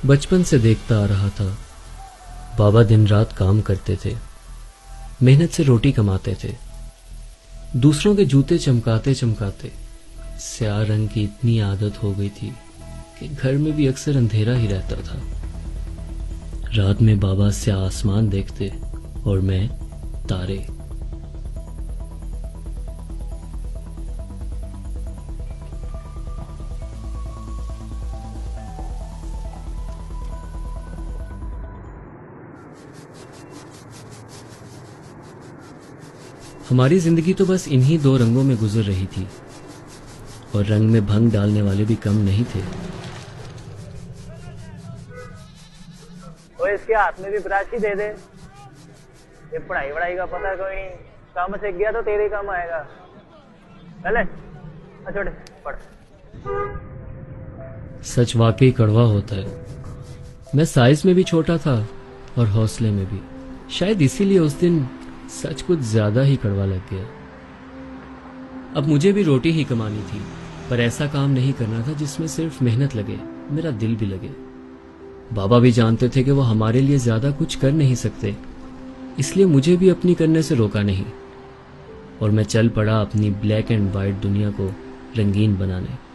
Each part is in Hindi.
बचपन से देखता आ रहा था, बाबा दिन रात काम करते थे, मेहनत से रोटी कमाते थे। दूसरों के जूते चमकाते चमकाते स्याह रंग की इतनी आदत हो गई थी कि घर में भी अक्सर अंधेरा ही रहता था। रात में बाबा स्याह आसमान देखते और मैं तारे। हमारी जिंदगी तो बस इन्हीं दो रंगों में गुजर रही थी और रंग में भंग डालने वाले भी कम नहीं थे। और इसके हाथ में भी ब्राशी दे दे। ये पढ़ाई वढ़ाई का पता कोई काम सीख गया तो तेरे काम आएगा। चले छोटे पढ़। सच वाकई कड़वा होता है। मैं साइज में भी छोटा था और हौसले में भी। शायद इसीलिए उस दिन सच कुछ ज्यादा ही कड़वा लग गया। अब मुझे भी रोटी ही कमानी थी, पर ऐसा काम नहीं करना था जिसमें सिर्फ मेहनत लगे, मेरा दिल भी लगे। बाबा भी जानते थे कि वो हमारे लिए ज्यादा कुछ कर नहीं सकते, इसलिए मुझे भी अपनी करने से रोका नहीं और मैं चल पड़ा अपनी ब्लैक एंड व्हाइट दुनिया को रंगीन बनाने।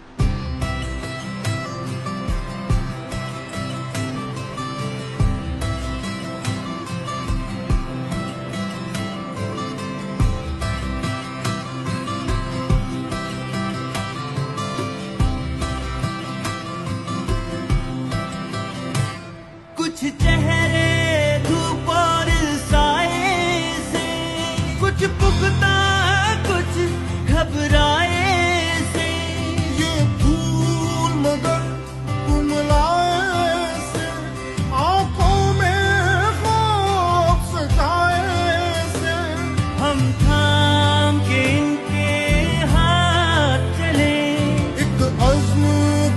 कुछ चेहरे धूप और साए से, कुछ पुख्ता कुछ घबराए से, ये फूल मगर कुमलाए से, आंखों में खौफ सताए से, हम थाम के इनके हाथ चले, एक अज़्म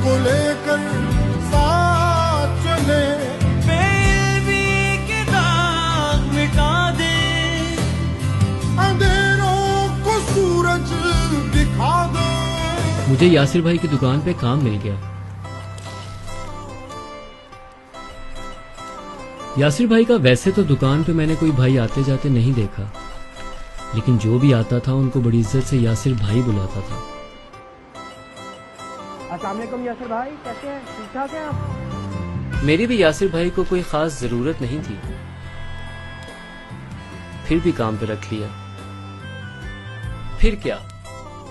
को लेकर साथ चले, मुझे यासिर भाई की दुकान पे काम मिल गया। यासिर भाई का वैसे तो दुकान पे मैंने कोई भाई आते जाते नहीं देखा, लेकिन जो भी आता था उनको बड़ी इज्जत से यासिर भाई बुलाता था। अस्सलाम वालेकुम यासिर भाई, कैसे हैं? ठीक ठाक हैं आप? मेरी भी यासिर भाई को कोई खास जरूरत नहीं थी, फिर भी काम पे रख लिया। फिर क्या,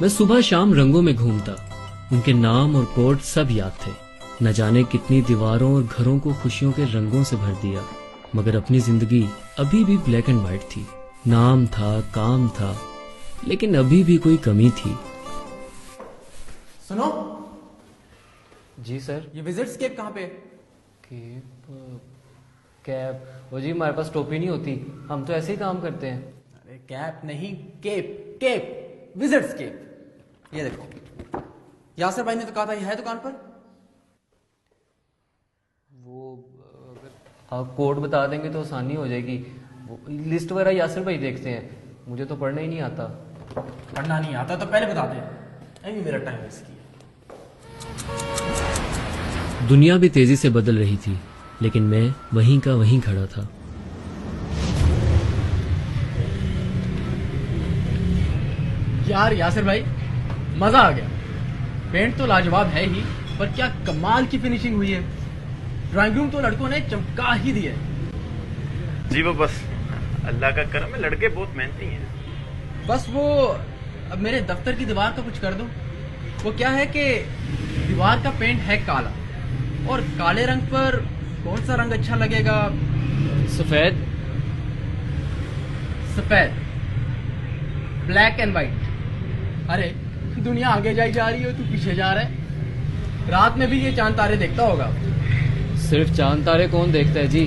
मैं सुबह शाम रंगों में घूमता, उनके नाम और कोड सब याद थे। न जाने कितनी दीवारों और घरों को खुशियों के रंगों से भर दिया, मगर अपनी जिंदगी अभी भी ब्लैक एंड व्हाइट थी। नाम था, काम था, लेकिन अभी भी कोई कमी थी। सुनो जी सर। ये विजिट्स केप कहाँ पे? कैप? वो जी हमारे पास टोपी नहीं होती, हम तो ऐसे ही काम करते हैं। अरे कैप नहीं, केप केप विजिट्स केप। ये देखो, यासिर भाई ने तो कहा था ये है दुकान पर। वो अगर आप कोड बता देंगे तो आसानी हो जाएगी। वो लिस्ट वगैरह यासिर भाई देखते हैं, मुझे तो पढ़ना ही नहीं आता। पढ़ना नहीं आता तो पहले बता दे, अभी मेरा टाइम वेस्ट किया। दुनिया भी तेजी से बदल रही थी, लेकिन मैं वहीं का वहीं खड़ा था। यार यासिर भाई, मजा आ गया। पेंट तो लाजवाब है ही, पर क्या कमाल की फिनिशिंग हुई है। ड्राइंग रूम तो लड़कों ने चमका ही दिया है। जी वो बस अल्लाह का करम है, लड़के बहुत मेहनती हैं। बस वो अब मेरे दफ्तर की दीवार का कुछ कर दो। वो क्या है कि दीवार का पेंट है काला, और काले रंग पर कौन सा रंग अच्छा लगेगा? सफेद। सफेद, ब्लैक एंड व्हाइट। अरे दुनिया आगे जाई जा रही है, तू पीछे जा रहा है। रात में भी ये चांद तारे देखता होगा। सिर्फ चांद तारे कौन देखता है जी?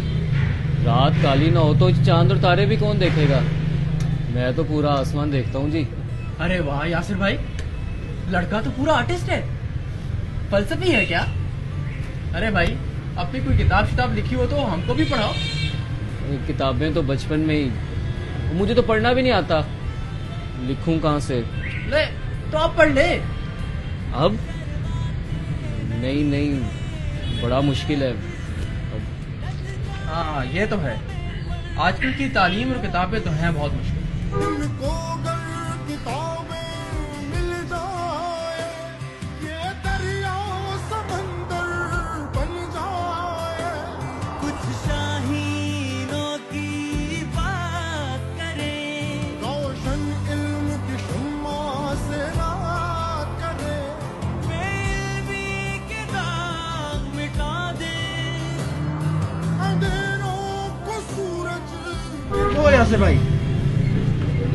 रात काली ना हो तो चांद और तारे भी कौन देखेगा? मैं तो पूरा आसमान देखता हूँ जी। अरे वाह यासिर भाई, लड़का तो पूरा आर्टिस्ट है। फलसफी है क्या? अरे भाई, अपनी कोई किताब शिताब लिखी हो तो हमको भी पढ़ाओ। किताबें तो बचपन में ही, मुझे तो पढ़ना भी नहीं आता, लिखूं कहाँ से? ले तो आप पढ़ ले। अब नहीं, बड़ा मुश्किल है। हाँ ये तो है, आजकल की तालीम और किताबें तो हैं बहुत मुश्किल। इनको अगर किताबें मिल जाए, ये दरिया समंदर बन जाए। कुछ शाहीनों की बात करें, रोशन इल्म की शम्मा से रात करे। बेइल्मी के दाग मिटा दे। अंधेरों को सूरज ओ यासिर भाई,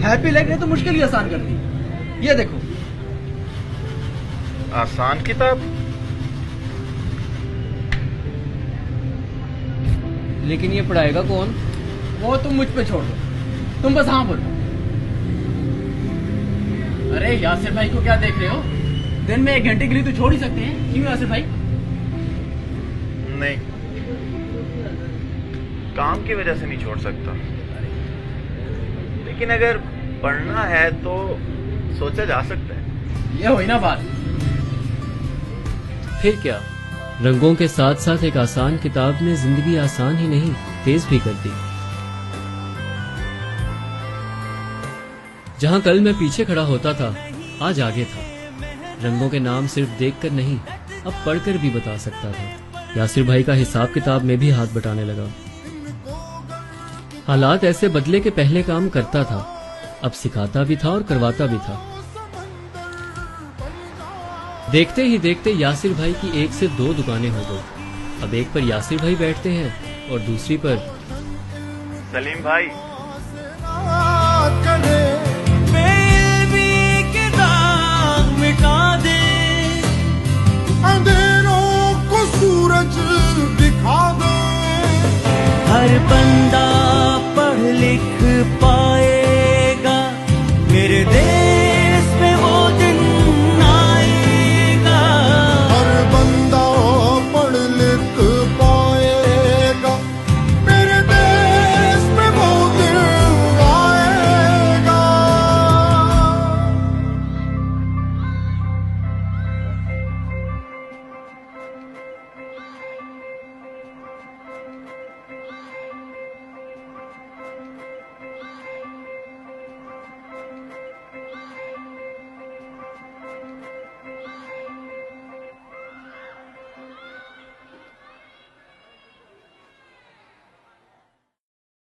हैप्पी लाइफ ने तो मुश्किल ही आसान कर दी। ये देखो, आसान किताब? लेकिन ये पढ़ाएगा कौन? वो तुम मुझ पे छोड़ दो, तुम बस हाँ बोलो। अरे यासिर भाई को क्या देख रहे हो, दिन में 1 घंटे के लिए तो छोड़ ही सकते हैं, क्यों यासिर भाई? नहीं, काम की वजह से नहीं छोड़ सकता, लेकिन अगर पढ़ना है तो सोचा जा सकता है। ये हुई ना बात। फिर क्या, रंगों के साथ साथ एक आसान किताब ने जिंदगी आसान ही नहीं तेज भी कर दी। जहां कल मैं पीछे खड़ा होता था, आज आगे था। रंगों के नाम सिर्फ देखकर नहीं, अब पढ़कर भी बता सकता था। यासिर भाई का हिसाब किताब में भी हाथ बटाने लगा। हालात ऐसे बदले के पहले काम करता था, अब सिखाता भी था और करवाता भी था। देखते ही देखते यासिर भाई की 1 से 2 दुकानें हो गई। अब एक पर यासिर भाई बैठते हैं और दूसरी पर सलीम भाई। रात करे। बेइल्मी के दाग मिटा दे। अंधेरों को सूरज दिखा दे। हर बंदा पढ़ लिख पाए,